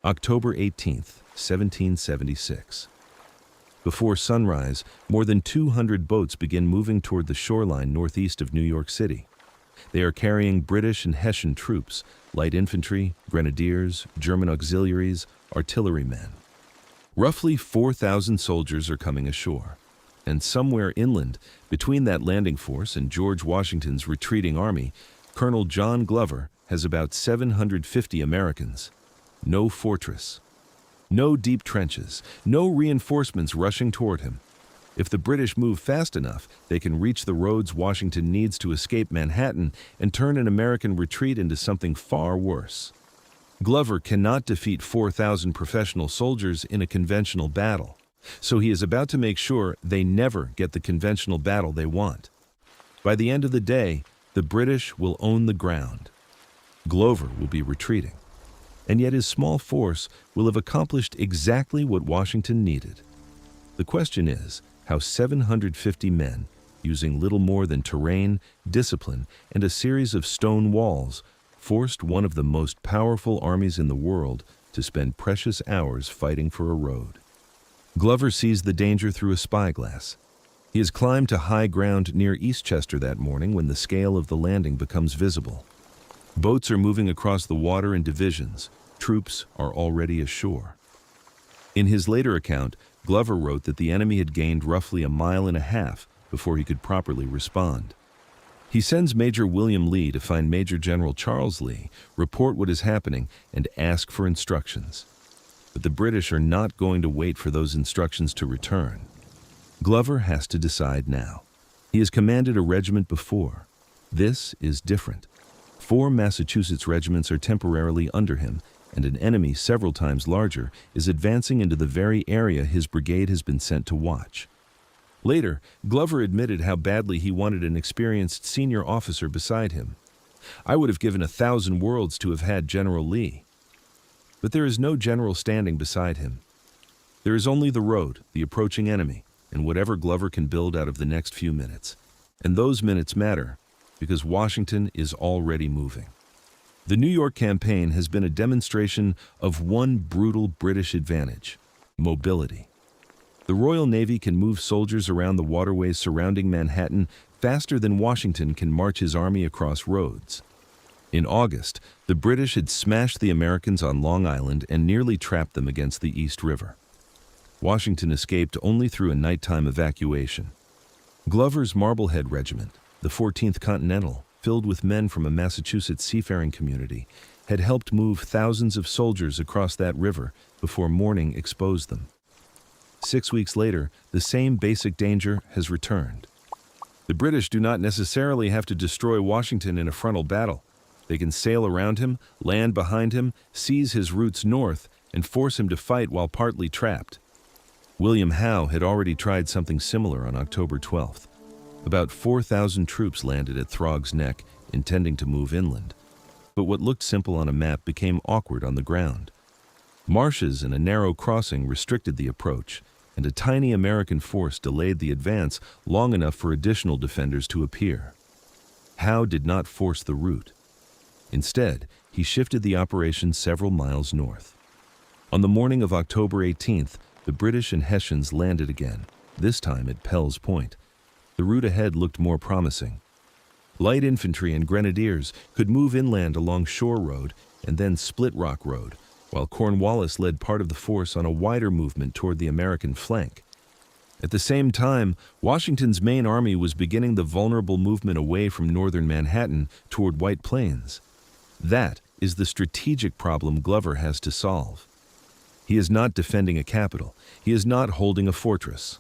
October 18th, 1776. Before sunrise, more than 200 boats begin moving toward the shoreline northeast of New York City. They are carrying British and Hessian troops, light infantry, grenadiers, German auxiliaries, artillerymen. Roughly 4,000 soldiers are coming ashore. And somewhere inland, between that landing force and George Washington's retreating army, Colonel John Glover has about 750 Americans. No fortress. No deep trenches. No reinforcements rushing toward him. If the British move fast enough, they can reach the roads Washington needs to escape Manhattan and turn an American retreat into something far worse. Glover cannot defeat 4,000 professional soldiers in a conventional battle, so he is about to make sure they never get the conventional battle they want. By the end of the day, the British will own the ground. Glover will be retreating. And yet his small force will have accomplished exactly what Washington needed. The question is how 750 men, using little more than terrain, discipline, and a series of stone walls, forced one of the most powerful armies in the world to spend precious hours fighting for a road. Glover sees the danger through a spyglass. He has climbed to high ground near Eastchester that morning when the scale of the landing becomes visible. Boats are moving across the water in divisions. Troops are already ashore. In his later account, Glover wrote that the enemy had gained roughly 1.5 miles before he could properly respond. He sends Major William Lee to find Major General Charles Lee, report what is happening, and ask for instructions. But the British are not going to wait for those instructions to return. Glover has to decide now. He has commanded a regiment before. This is different. 4 Massachusetts regiments are temporarily under him, and an enemy several times larger is advancing into the very area his brigade has been sent to watch. Later, Glover admitted how badly he wanted an experienced senior officer beside him. "I would have given 1,000 worlds to have had General Lee." But there is no general standing beside him. There is only the road, the approaching enemy, and whatever Glover can build out of the next few minutes. And those minutes matter, because Washington is already moving. The New York campaign has been a demonstration of one brutal British advantage: mobility. The Royal Navy can move soldiers around the waterways surrounding Manhattan faster than Washington can march his army across roads. In August, the British had smashed the Americans on Long Island and nearly trapped them against the East River. Washington escaped only through a nighttime evacuation. Glover's Marblehead Regiment, the 14th Continental, filled with men from a Massachusetts seafaring community, had helped move thousands of soldiers across that river before morning exposed them. 6 weeks later, the same basic danger has returned. The British do not necessarily have to destroy Washington in a frontal battle. They can sail around him, land behind him, seize his routes north, and force him to fight while partly trapped. William Howe had already tried something similar on October 12th. About 4,000 troops landed at Throg's Neck, intending to move inland. But what looked simple on a map became awkward on the ground. Marshes and a narrow crossing restricted the approach, and a tiny American force delayed the advance long enough for additional defenders to appear. Howe did not force the route. Instead, he shifted the operation several miles north. On the morning of October 18th, the British and Hessians landed again, this time at Pell's Point. The route ahead looked more promising. Light infantry and grenadiers could move inland along Shore Road and then Split Rock Road, while Cornwallis led part of the force on a wider movement toward the American flank. At the same time, Washington's main army was beginning the vulnerable movement away from northern Manhattan toward White Plains. That is the strategic problem Glover has to solve. He is not defending a capital. He is not holding a fortress.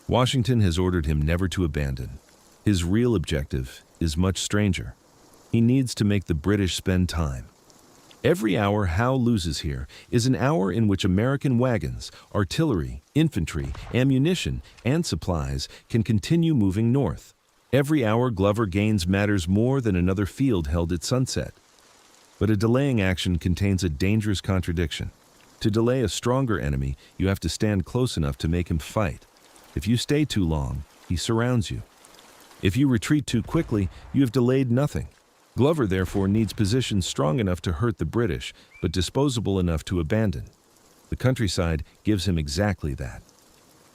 Washington has ordered him never to abandon. His real objective is much stranger. He needs to make the British spend time. Every hour Howe loses here is an hour in which American wagons, artillery, infantry, ammunition, and supplies can continue moving north. Every hour Glover gains matters more than another field held at sunset. But a delaying action contains a dangerous contradiction. To delay a stronger enemy, you have to stand close enough to make him fight. If you stay too long, he surrounds you. If you retreat too quickly, you have delayed nothing. Glover therefore needs positions strong enough to hurt the British, but disposable enough to abandon. The countryside gives him exactly that.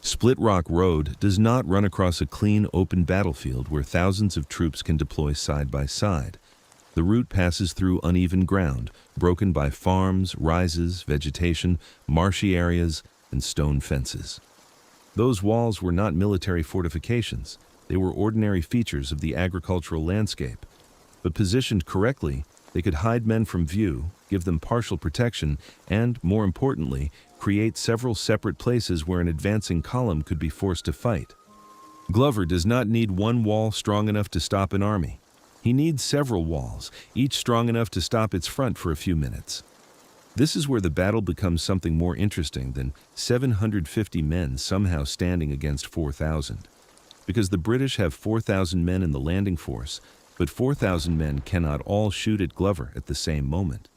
Split Rock Road does not run across a clean, open battlefield where thousands of troops can deploy side by side. The route passes through uneven ground, broken by farms, rises, vegetation, marshy areas, and stone fences. Those walls were not military fortifications. They were ordinary features of the agricultural landscape. But positioned correctly, they could hide men from view, give them partial protection, and, more importantly, create several separate places where an advancing column could be forced to fight. Glover does not need one wall strong enough to stop an army. He needs several walls, each strong enough to stop its front for a few minutes. This is where the battle becomes something more interesting than 750 men somehow standing against 4,000. Because the British have 4,000 men in the landing force, but 4,000 men cannot all shoot at Glover at the same moment.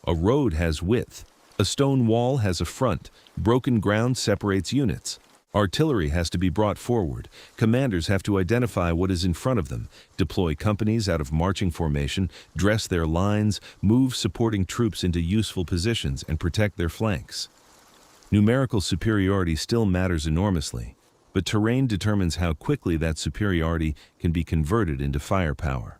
A road has width. A stone wall has a front. Broken ground separates units. Artillery has to be brought forward. Commanders have to identify what is in front of them, deploy companies out of marching formation, dress their lines, move supporting troops into useful positions, and protect their flanks. Numerical superiority still matters enormously, but terrain determines how quickly that superiority can be converted into firepower.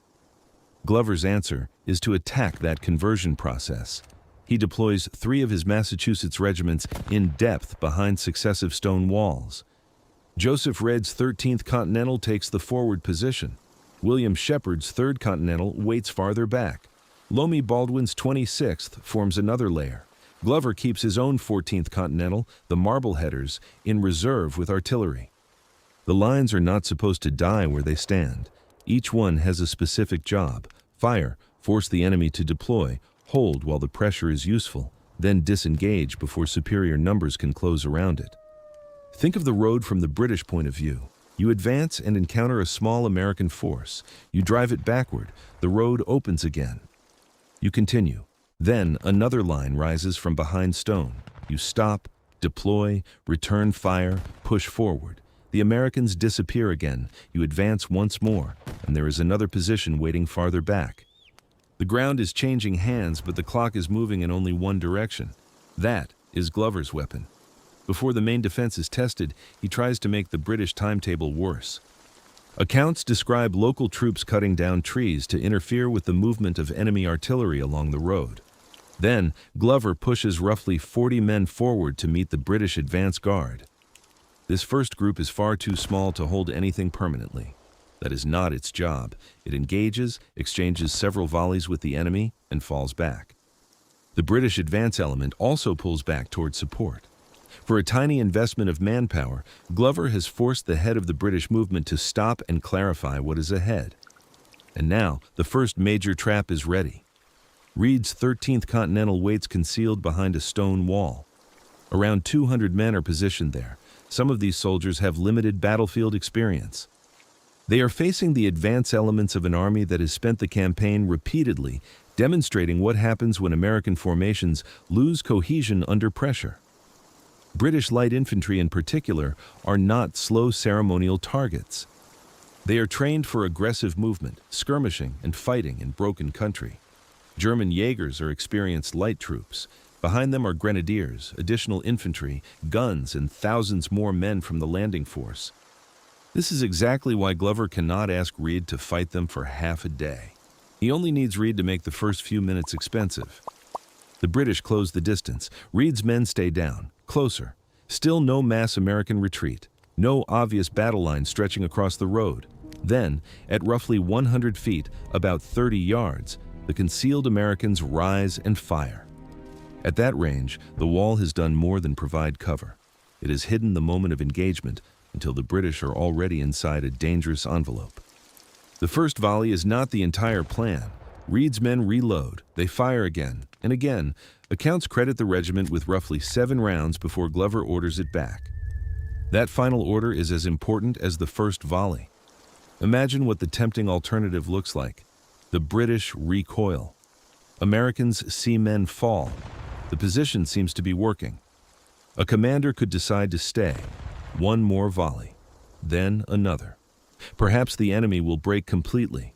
Glover's answer is to attack that conversion process. He deploys 3 of his Massachusetts regiments in depth behind successive stone walls. Joseph Reed's 13th Continental takes the forward position. William Shepard's 3rd Continental waits farther back. Loamy Baldwin's 26th forms another layer. Glover keeps his own 14th Continental, the Marbleheaders, in reserve with artillery. The lines are not supposed to die where they stand. Each one has a specific job: fire, force the enemy to deploy, hold while the pressure is useful, then disengage before superior numbers can close around it. Think of the road from the British point of view. You advance and encounter a small American force. You drive it backward. The road opens again. You continue. Then another line rises from behind stone. You stop, deploy, return fire, push forward. The Americans disappear again. You advance once more, and there is another position waiting farther back. The ground is changing hands, but the clock is moving in only one direction. That is Glover's weapon. Before the main defense is tested, he tries to make the British timetable worse. Accounts describe local troops cutting down trees to interfere with the movement of enemy artillery along the road. Then, Glover pushes roughly 40 men forward to meet the British advance guard. This first group is far too small to hold anything permanently. That is not its job. It engages, exchanges several volleys with the enemy, and falls back. The British advance element also pulls back toward support. For a tiny investment of manpower, Glover has forced the head of the British movement to stop and clarify what is ahead. And now, the first major trap is ready. Reed's 13th Continental waits concealed behind a stone wall. Around 200 men are positioned there. Some of these soldiers have limited battlefield experience. They are facing the advance elements of an army that has spent the campaign repeatedly demonstrating what happens when American formations lose cohesion under pressure. British light infantry in particular are not slow ceremonial targets. They are trained for aggressive movement, skirmishing, and fighting in broken country. German Jaegers are experienced light troops. Behind them are grenadiers, additional infantry, guns, and thousands more men from the landing force. This is exactly why Glover cannot ask Reed to fight them for half a day. He only needs Reed to make the first few minutes expensive. The British close the distance. Reed's men stay down, closer. Still no mass American retreat. No obvious battle line stretching across the road. Then, at roughly 100 feet, about 30 yards, the concealed Americans rise and fire. At that range, the wall has done more than provide cover. It has hidden the moment of engagement until the British are already inside a dangerous envelope. The first volley is not the entire plan. Reed's men reload. They fire again and again. Accounts credit the regiment with roughly 7 rounds before Glover orders it back. That final order is as important as the first volley. Imagine what the tempting alternative looks like. The British recoil. Americans see men fall. The position seems to be working. A commander could decide to stay. One more volley. Then another. Perhaps the enemy will break completely.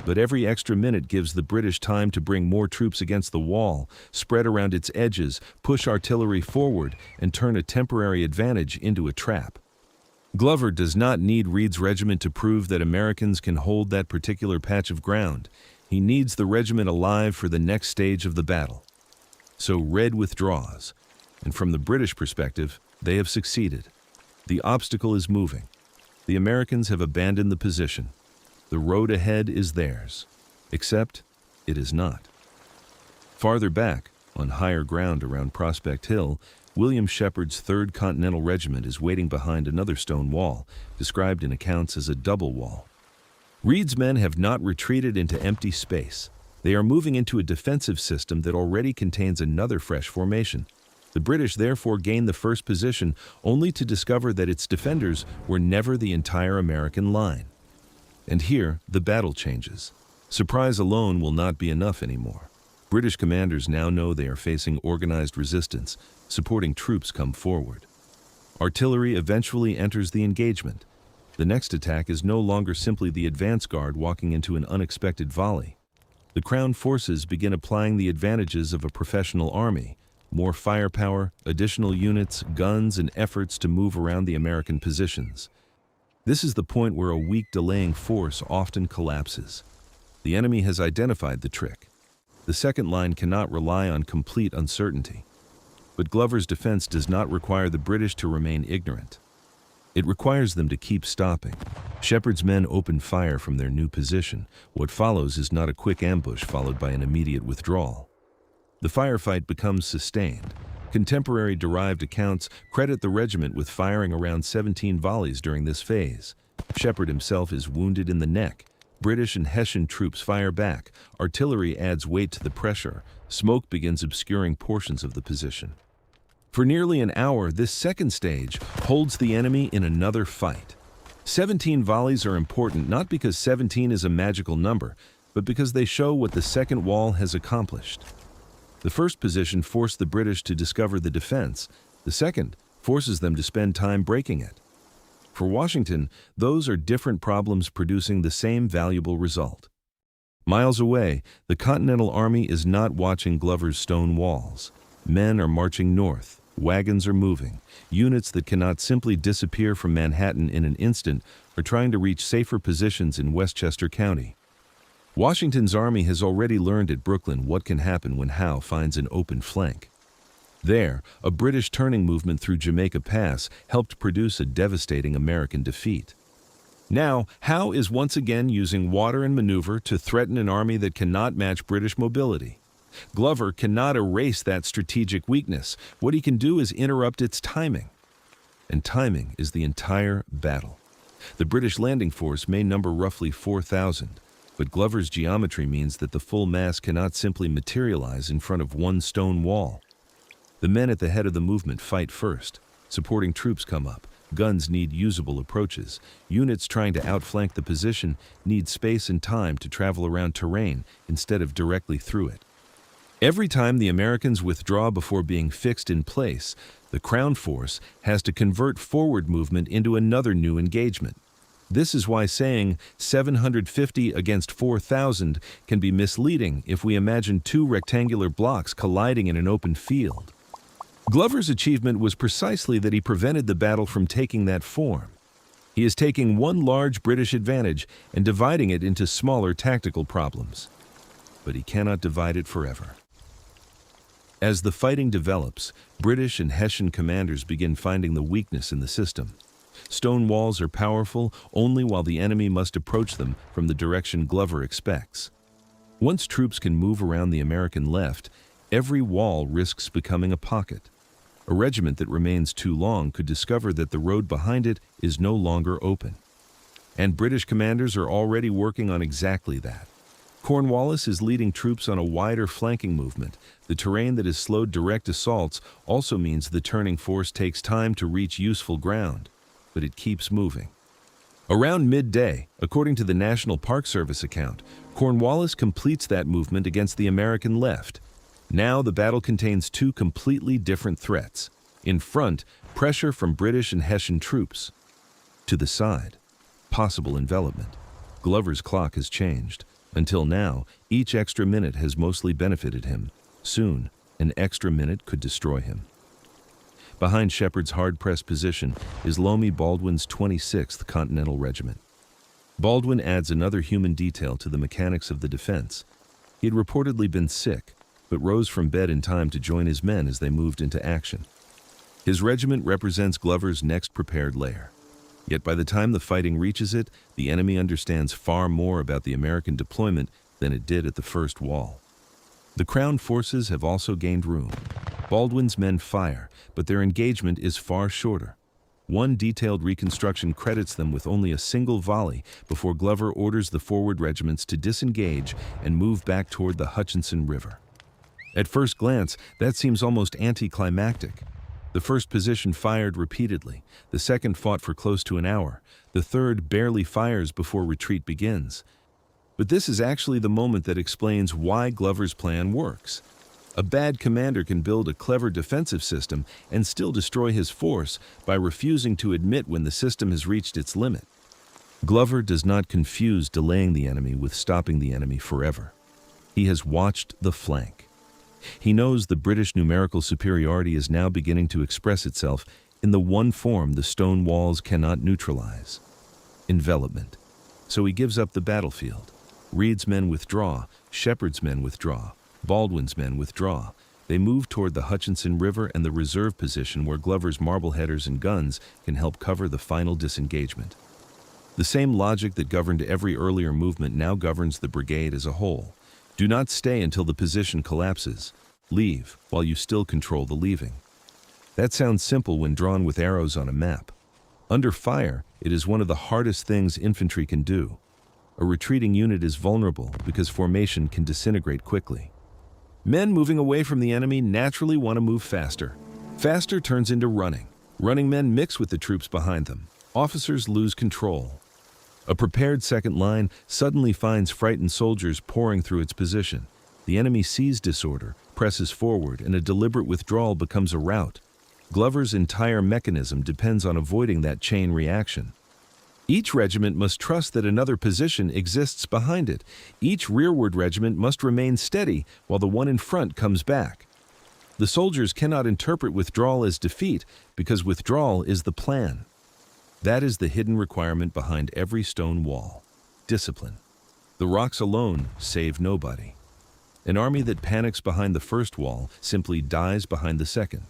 but every extra minute gives the British time to bring more troops against the wall, spread around its edges, push artillery forward, and turn a temporary advantage into a trap. Glover does not need Reed's regiment to prove that Americans can hold that particular patch of ground. He needs the regiment alive for the next stage of the battle. So Red withdraws, and from the British perspective, they have succeeded. The obstacle is moving. The Americans have abandoned the position. The road ahead is theirs, except it is not. Farther back, on higher ground around Prospect Hill, William Shepard's 3rd Continental Regiment is waiting behind another stone wall, described in accounts as a double wall. Reed's men have not retreated into empty space. They are moving into a defensive system that already contains another fresh formation. The British therefore gain the first position, only to discover that its defenders were never the entire American line. And here, the battle changes. Surprise alone will not be enough anymore. British commanders now know they are facing organized resistance. Supporting troops come forward. Artillery eventually enters the engagement. The next attack is no longer simply the advance guard walking into an unexpected volley. The Crown forces begin applying the advantages of a professional army: more firepower, additional units, guns, and efforts to move around the American positions. This is the point where a weak delaying force often collapses. The enemy has identified the trick. The second line cannot rely on complete uncertainty. But Glover's defense does not require the British to remain ignorant. It requires them to keep stopping. Shepard's men open fire from their new position. What follows is not a quick ambush followed by an immediate withdrawal. The firefight becomes sustained. Contemporary derived accounts credit the regiment with firing around 17 volleys during this phase. Shepard himself is wounded in the neck. British and Hessian troops fire back. Artillery adds weight to the pressure. Smoke begins obscuring portions of the position. For nearly an hour, this second stage holds the enemy in another fight. 17 volleys are important not because 17 is a magical number, but because they show what the second wall has accomplished. The first position forced the British to discover the defense. The second forces them to spend time breaking it. For Washington, those are different problems producing the same valuable result. Miles away, the Continental Army is not watching Glover's stone walls. Men are marching north. Wagons are moving. Units that cannot simply disappear from Manhattan in an instant are trying to reach safer positions in Westchester County. Washington's army has already learned at Brooklyn what can happen when Howe finds an open flank. There, a British turning movement through Jamaica Pass helped produce a devastating American defeat. Now, Howe is once again using water and maneuver to threaten an army that cannot match British mobility. Glover cannot erase that strategic weakness. What he can do is interrupt its timing. And timing is the entire battle. The British landing force may number roughly 4,000, but Glover's geometry means that the full mass cannot simply materialize in front of one stone wall. The men at the head of the movement fight first. Supporting troops come up. Guns need usable approaches. Units trying to outflank the position need space and time to travel around terrain instead of directly through it. Every time the Americans withdraw before being fixed in place, the Crown force has to convert forward movement into another new engagement. This is why saying 750 against 4,000 can be misleading if we imagine two rectangular blocks colliding in an open field. Glover's achievement was precisely that he prevented the battle from taking that form. He is taking one large British advantage and dividing it into smaller tactical problems. But he cannot divide it forever. As the fighting develops, British and Hessian commanders begin finding the weakness in the system. Stone walls are powerful only while the enemy must approach them from the direction Glover expects. Once troops can move around the American left, every wall risks becoming a pocket. A regiment that remains too long could discover that the road behind it is no longer open. And British commanders are already working on exactly that. Cornwallis is leading troops on a wider flanking movement. The terrain that has slowed direct assaults also means the turning force takes time to reach useful ground, but it keeps moving. Around midday, according to the National Park Service account, Cornwallis completes that movement against the American left. Now the battle contains two completely different threats. In front, pressure from British and Hessian troops. To the side, possible envelopment. Glover's clock has changed. Until now, each extra minute has mostly benefited him. Soon, an extra minute could destroy him. Behind Shepard's hard-pressed position is Lomi Baldwin's 26th Continental Regiment. Baldwin adds another human detail to the mechanics of the defense. He had reportedly been sick, but rose from bed in time to join his men as they moved into action. His regiment represents Glover's next prepared lair. Yet by the time the fighting reaches it, the enemy understands far more about the American deployment than it did at the first wall. The Crown forces have also gained room. Baldwin's men fire, but their engagement is far shorter. One detailed reconstruction credits them with only a single volley before Glover orders the forward regiments to disengage and move back toward the Hutchinson River. At first glance, that seems almost anticlimactic. The first position fired repeatedly, the second fought for close to an hour, the third barely fires before retreat begins. But this is actually the moment that explains why Glover's plan works. A bad commander can build a clever defensive system and still destroy his force by refusing to admit when the system has reached its limit. Glover does not confuse delaying the enemy with stopping the enemy forever. He has watched the flank. He knows the British numerical superiority is now beginning to express itself in the one form the stone walls cannot neutralize: envelopment. So he gives up the battlefield. Reed's men withdraw, Shepard's men withdraw, Baldwin's men withdraw. They move toward the Hutchinson River and the reserve position where Glover's Marbleheaders and guns can help cover the final disengagement. The same logic that governed every earlier movement now governs the brigade as a whole. Do not stay until the position collapses. Leave while you still control the leaving. That sounds simple when drawn with arrows on a map. Under fire, it is one of the hardest things infantry can do. A retreating unit is vulnerable because formation can disintegrate quickly. Men moving away from the enemy naturally want to move faster. Faster turns into running. Running men mix with the troops behind them. Officers lose control. A prepared second line suddenly finds frightened soldiers pouring through its position. The enemy sees disorder, presses forward, and a deliberate withdrawal becomes a rout. Glover's entire mechanism depends on avoiding that chain reaction. Each regiment must trust that another position exists behind it. Each rearward regiment must remain steady while the one in front comes back. The soldiers cannot interpret withdrawal as defeat because withdrawal is the plan. That is the hidden requirement behind every stone wall: discipline. The rocks alone save nobody. An army that panics behind the first wall simply dies behind the second.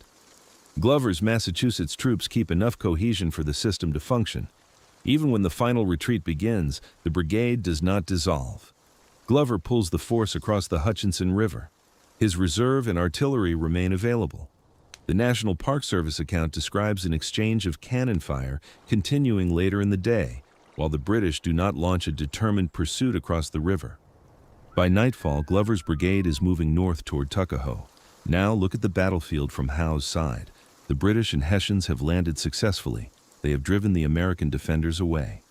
Glover's Massachusetts troops keep enough cohesion for the system to function. Even when the final retreat begins, the brigade does not dissolve. Glover pulls the force across the Hutchinson River. His reserve and artillery remain available. The National Park Service account describes an exchange of cannon fire continuing later in the day, while the British do not launch a determined pursuit across the river. By nightfall, Glover's brigade is moving north toward Tuckahoe. Now look at the battlefield from Howe's side. The British and Hessians have landed successfully. They have driven the American defenders away.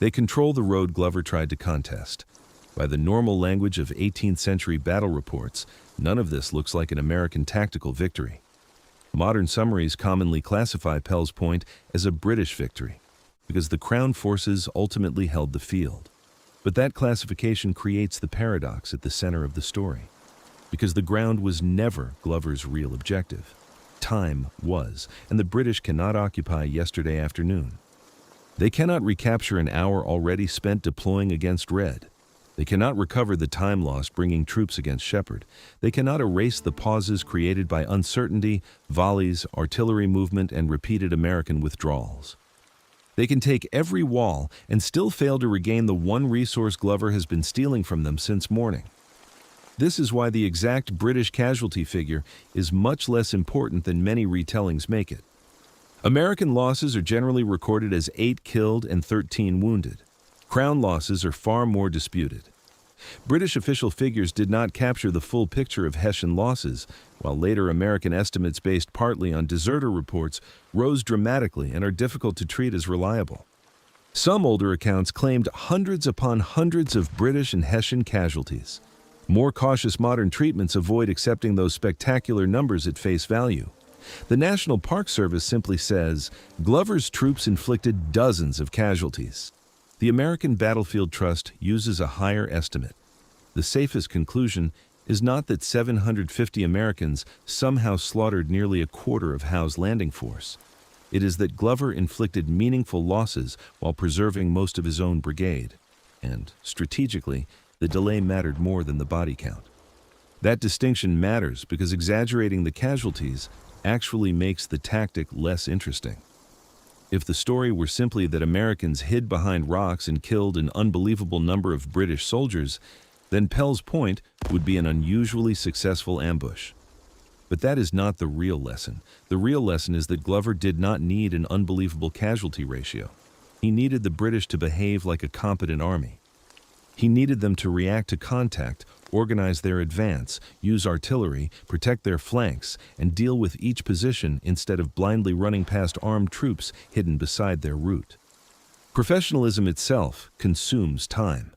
They control the road Glover tried to contest. By the normal language of 18th century battle reports, none of this looks like an American tactical victory. Modern summaries commonly classify Pell's point as a British victory, because the Crown forces ultimately held the field. But that classification creates the paradox at the center of the story, because the ground was never Glover's real objective. Time was, and the British cannot occupy yesterday afternoon. They cannot recapture an hour already spent deploying against Red. They cannot recover the time lost bringing troops against Shepard. They cannot erase the pauses created by uncertainty, volleys, artillery movement, and repeated American withdrawals. They can take every wall and still fail to regain the one resource Glover has been stealing from them since morning. This is why the exact British casualty figure is much less important than many retellings make it. American losses are generally recorded as 8 killed and 13 wounded. Crown losses are far more disputed. British official figures did not capture the full picture of Hessian losses, while later American estimates based partly on deserter reports rose dramatically and are difficult to treat as reliable. Some older accounts claimed hundreds upon hundreds of British and Hessian casualties. More cautious modern treatments avoid accepting those spectacular numbers at face value. The National Park Service simply says, Glover's troops inflicted dozens of casualties. The American Battlefield Trust uses a higher estimate. The safest conclusion is not that 750 Americans somehow slaughtered nearly a quarter of Howe's landing force. It is that Glover inflicted meaningful losses while preserving most of his own brigade. And, strategically, the delay mattered more than the body count. That distinction matters because exaggerating the casualties actually makes the tactic less interesting. If the story were simply that Americans hid behind rocks and killed an unbelievable number of British soldiers, then Pell's Point would be an unusually successful ambush. But that is not the real lesson. The real lesson is that Glover did not need an unbelievable casualty ratio. He needed the British to behave like a competent army. He needed them to react to contact, organize their advance, use artillery, protect their flanks, and deal with each position instead of blindly running past armed troops hidden beside their route. Professionalism itself consumes time.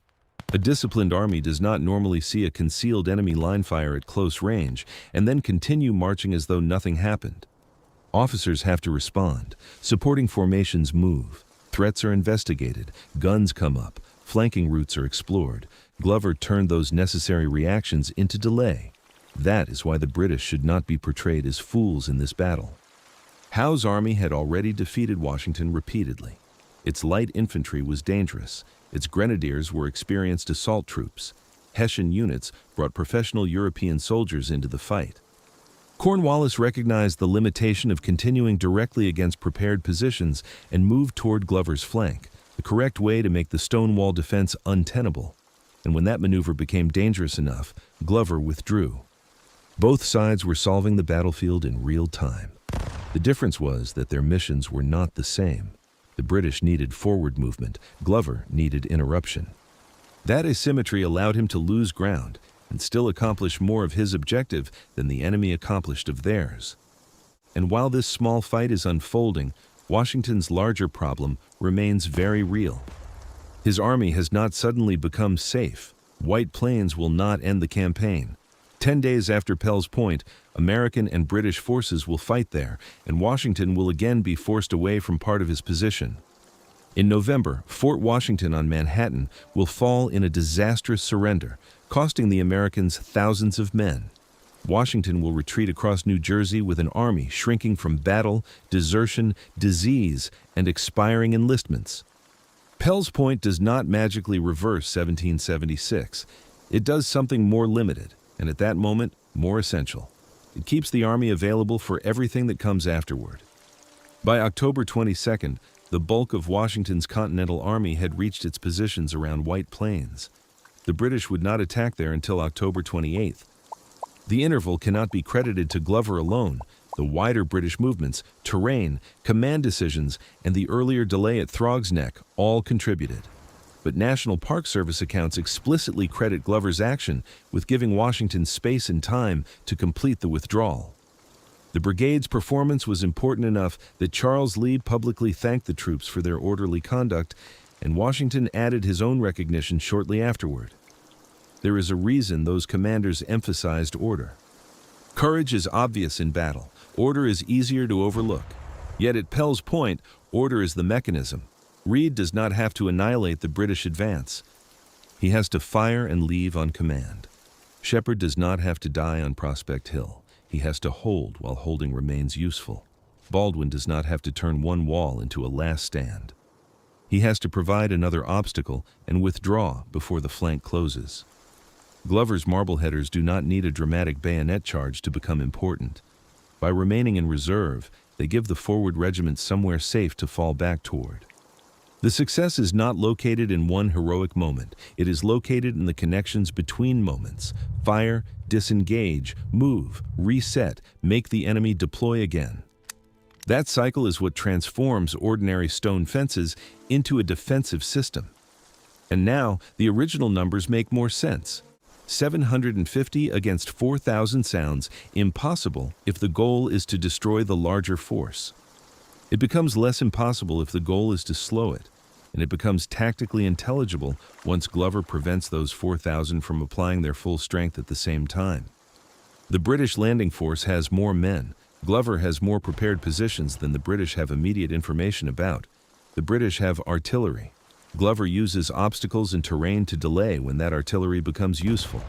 A disciplined army does not normally see a concealed enemy line fire at close range and then continue marching as though nothing happened. Officers have to respond. Supporting formations move. Threats are investigated. Guns come up. Flanking routes are explored. Glover turned those necessary reactions into delay. That is why the British should not be portrayed as fools in this battle. Howe's army had already defeated Washington repeatedly. Its light infantry was dangerous. Its grenadiers were experienced assault troops. Hessian units brought professional European soldiers into the fight. Cornwallis recognized the limitation of continuing directly against prepared positions and moved toward Glover's flank, the correct way to make the Stonewall defense untenable. And when that maneuver became dangerous enough, Glover withdrew. Both sides were solving the battlefield in real time. The difference was that their missions were not the same. The British needed forward movement. Glover needed interruption. That asymmetry allowed him to lose ground and still accomplish more of his objective than the enemy accomplished of theirs. And while this small fight is unfolding, Washington's larger problem remains very real. His army has not suddenly become safe. White Plains will not end the campaign. 10 days after Pell's Point, American and British forces will fight there, and Washington will again be forced away from part of his position. In November, Fort Washington on Manhattan will fall in a disastrous surrender, costing the Americans thousands of men. Washington will retreat across New Jersey with an army shrinking from battle, desertion, disease, and expiring enlistments. Pell's Point does not magically reverse 1776. It does something more limited, and at that moment, more essential. It keeps the army available for everything that comes afterward. By October 22nd, the bulk of Washington's Continental Army had reached its positions around White Plains. The British would not attack there until October 28th. The interval cannot be credited to Glover alone. The wider British movements, terrain, command decisions, and the earlier delay at Throg's Neck all contributed. But National Park Service accounts explicitly credit Glover's action with giving Washington space and time to complete the withdrawal. The brigade's performance was important enough that Charles Lee publicly thanked the troops for their orderly conduct, and Washington added his own recognition shortly afterward. There is a reason those commanders emphasized order. Courage is obvious in battle. Order is easier to overlook. Yet at Pell's Point, order is the mechanism. Reed does not have to annihilate the British advance. He has to fire and leave on command. Shepard does not have to die on Prospect Hill. He has to hold while holding remains useful. Baldwin does not have to turn one wall into a last stand. He has to provide another obstacle and withdraw before the flank closes. Glover's Marbleheaders do not need a dramatic bayonet charge to become important. By remaining in reserve, they give the forward regiment somewhere safe to fall back toward. The success is not located in one heroic moment. It is located in the connections between moments. Fire, disengage, move, reset, make the enemy deploy again. That cycle is what transforms ordinary stone fences into a defensive system. And now, the original numbers make more sense. 750 against 4,000 sounds impossible if the goal is to destroy the larger force. It becomes less impossible if the goal is to slow it, and it becomes tactically intelligible once Glover prevents those 4,000 from applying their full strength at the same time. The British landing force has more men. Glover has more prepared positions than the British have immediate information about. The British have artillery. Glover uses obstacles and terrain to delay when that artillery becomes useful.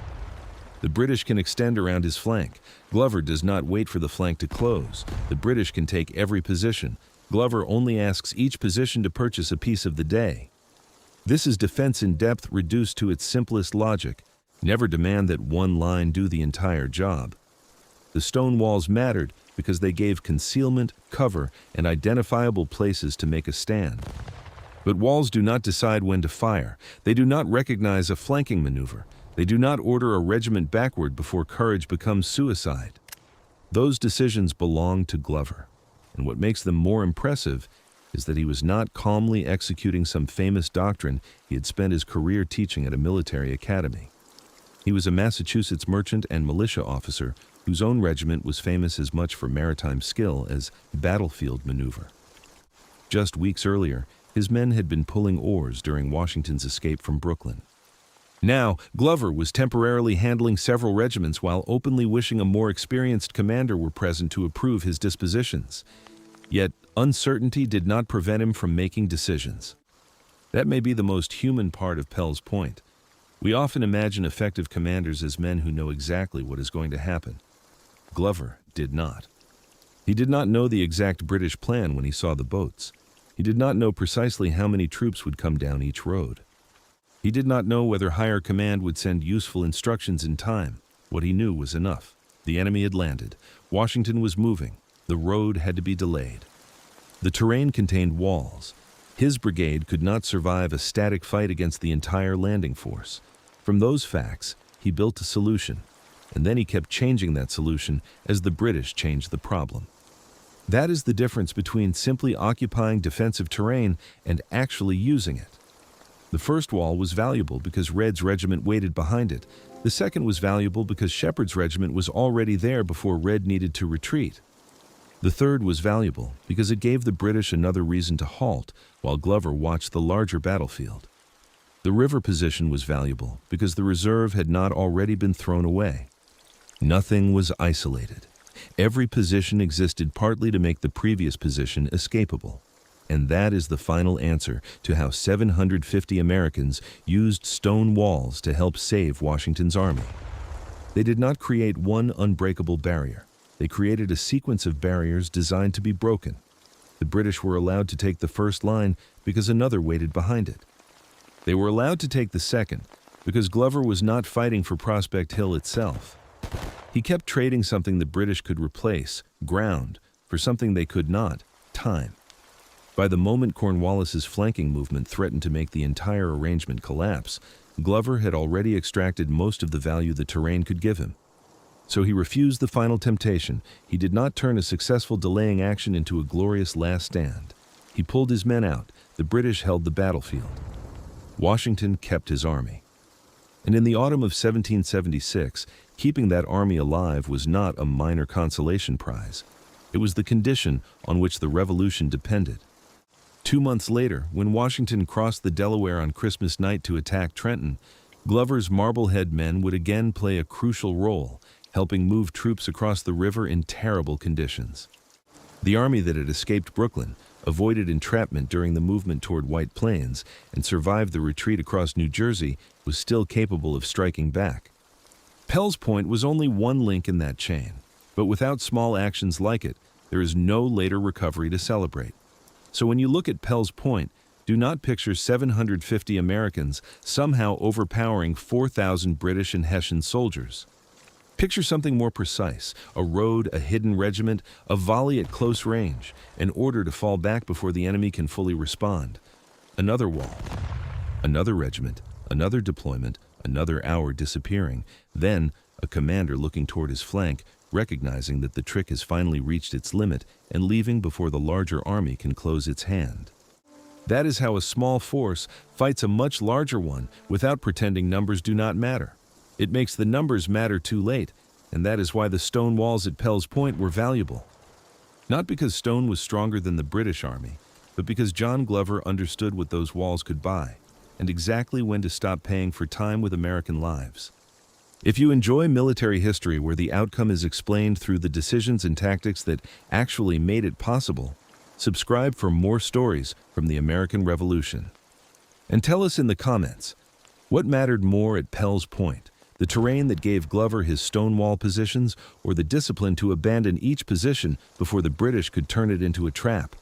The British can extend around his flank. Glover does not wait for the flank to close. The British can take every position. Glover only asks each position to purchase a piece of the day. This is defense in depth reduced to its simplest logic. Never demand that one line do the entire job. The stone walls mattered because they gave concealment, cover, and identifiable places to make a stand. But walls do not decide when to fire. They do not recognize a flanking maneuver. They do not order a regiment backward before courage becomes suicide. Those decisions belong to Glover. And what makes them more impressive is that he was not calmly executing some famous doctrine he had spent his career teaching at a military academy. He was a Massachusetts merchant and militia officer whose own regiment was famous as much for maritime skill as battlefield maneuver. Just weeks earlier, his men had been pulling oars during Washington's escape from Brooklyn. Now, Glover was temporarily handling several regiments while openly wishing a more experienced commander were present to approve his dispositions. Yet, uncertainty did not prevent him from making decisions. That may be the most human part of Pell's point. We often imagine effective commanders as men who know exactly what is going to happen. Glover did not. He did not know the exact British plan when he saw the boats. He did not know precisely how many troops would come down each road. He did not know whether higher command would send useful instructions in time. What he knew was enough. The enemy had landed. Washington was moving. The road had to be delayed. The terrain contained walls. His brigade could not survive a static fight against the entire landing force. From those facts, he built a solution, and then he kept changing that solution as the British changed the problem. That is the difference between simply occupying defensive terrain and actually using it. The first wall was valuable because Red's regiment waited behind it. The second was valuable because Shepard's regiment was already there before Red needed to retreat. The third was valuable because it gave the British another reason to halt while Glover watched the larger battlefield. The river position was valuable because the reserve had not already been thrown away. Nothing was isolated. Every position existed partly to make the previous position escapable. And that is the final answer to how 750 Americans used stone walls to help save Washington's army. They did not create one unbreakable barrier. They created a sequence of barriers designed to be broken. The British were allowed to take the first line because another waited behind it. They were allowed to take the second because Glover was not fighting for Prospect Hill itself. He kept trading something the British could replace, ground, for something they could not, time. By the moment Cornwallis's flanking movement threatened to make the entire arrangement collapse, Glover had already extracted most of the value the terrain could give him. So he refused the final temptation. He did not turn a successful delaying action into a glorious last stand. He pulled his men out. The British held the battlefield. Washington kept his army. And in the autumn of 1776, keeping that army alive was not a minor consolation prize. It was the condition on which the Revolution depended. 2 months later, when Washington crossed the Delaware on Christmas night to attack Trenton, Glover's Marblehead men would again play a crucial role, helping move troops across the river in terrible conditions. The army that had escaped Brooklyn, avoided entrapment during the movement toward White Plains, and survived the retreat across New Jersey, was still capable of striking back. Pell's Point was only one link in that chain, but without small actions like it, there is no later recovery to celebrate. So when you look at Pell's Point, do not picture 750 Americans somehow overpowering 4,000 British and Hessian soldiers. Picture something more precise, a road, a hidden regiment, a volley at close range, an order to fall back before the enemy can fully respond. Another wall, another regiment, another deployment, another hour disappearing, then a commander looking toward his flank, recognizing that the trick has finally reached its limit and leaving before the larger army can close its hand. That is how a small force fights a much larger one without pretending numbers do not matter. It makes the numbers matter too late, and that is why the stone walls at Pell's Point were valuable. Not because stone was stronger than the British army, but because John Glover understood what those walls could buy, and exactly when to stop paying for time with American lives. If you enjoy military history where the outcome is explained through the decisions and tactics that actually made it possible, subscribe for more stories from the American Revolution. And tell us in the comments, what mattered more at Pell's Point, the terrain that gave Glover his stonewall positions, or the discipline to abandon each position before the British could turn it into a trap?